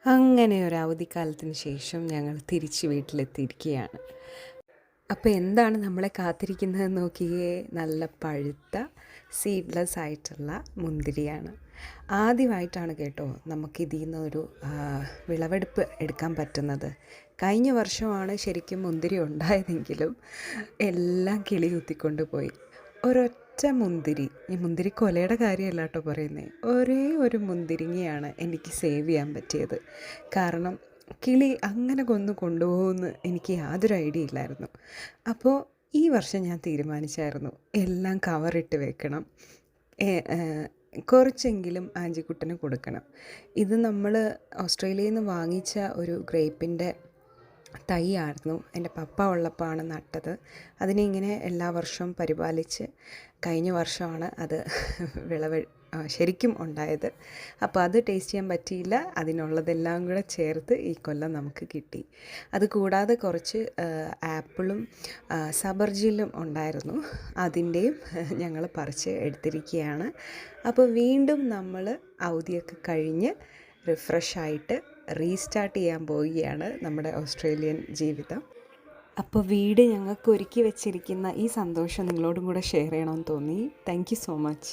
അങ്ങനെ ഒരു അവധിക്കാലത്തിന് ശേഷം ഞങ്ങൾ തിരിച്ച് വീട്ടിലെത്തിയിരിക്കുകയാണ്. അപ്പോൾ എന്താണ് നമ്മളെ കാത്തിരിക്കുന്നതെന്ന് നോക്കിയേ, നല്ല പഴുത്ത സീഡ്ലെസ് ആയിട്ടുള്ള മുന്തിരിയാണ്. ആദ്യമായിട്ടാണ് കേട്ടോ നമുക്കിതിൽ നിന്നൊരു വിളവെടുപ്പ് എടുക്കാൻ പറ്റുന്നത്. കഴിഞ്ഞ വർഷമാണ് ശരിക്കും മുന്തിരി ഉണ്ടായതെങ്കിലും എല്ലാം കിളി കുത്തിക്കൊണ്ട് പോയി. ഒരൊറ്റ മുന്തിരി, ഈ മുന്തിരി കൊലയുടെ കാര്യമല്ല കേട്ടോ പറയുന്നത്, ഒരേ ഒരു മുന്തിരിങ്ങയാണ് എനിക്ക് സേവ് ചെയ്യാൻ പറ്റിയത്. കാരണം കിളി അങ്ങനെ കൊണ്ടുപോകുമെന്ന് എനിക്ക് യാതൊരു ഐഡിയ ഇല്ലായിരുന്നു. അപ്പോൾ ഈ വർഷം ഞാൻ തീരുമാനിച്ചായിരുന്നു എല്ലാം കവറിട്ട് വെക്കണം, കുറച്ചെങ്കിലും ആൻജിക്കുട്ടന് കൊടുക്കണം. ഇത് നമ്മൾ ഓസ്ട്രേലിയയിൽ നിന്ന് വാങ്ങിച്ച ഒരു ഗ്രേപ്പിൻ്റെ തൈയായിരുന്നു. എൻ്റെ പപ്പ ഉള്ളപ്പോഴാണ് നട്ടത്. അതിനെ ഇങ്ങനെ എല്ലാ വർഷവും പരിപാലിച്ച് കഴിഞ്ഞ വർഷമാണ് അത് ശരിക്കും ഉണ്ടായത്. അപ്പോൾ അത് ടേസ്റ്റ് ചെയ്യാൻ പറ്റിയില്ല. അതിനുള്ളതെല്ലാം കൂടെ ചേർത്ത് ഈ കൊല്ലം നമുക്ക് കിട്ടി. അത് കൂടാതെ കുറച്ച് ആപ്പിളും സബർജിലും ഉണ്ടായിരുന്നു. അതിൻ്റെയും ഞങ്ങൾ പറിച്ച് എടുത്തിരിക്കുകയാണ്. അപ്പോൾ വീണ്ടും നമ്മൾ അവധിയൊക്കെ കഴിഞ്ഞ് റിഫ്രഷായിട്ട് റീസ്റ്റാർട്ട് ചെയ്യാൻ പോവുകയാണ് നമ്മുടെ ഓസ്ട്രേലിയൻ ജീവിതം. അപ്പോൾ വീട് ഞങ്ങൾക്ക് ഒരുക്കി വെച്ചിരിക്കുന്ന ഈ സന്തോഷം നിങ്ങളോടും കൂടെ ഷെയർ ചെയ്യണമെന്ന് തോന്നി. Thank you so much.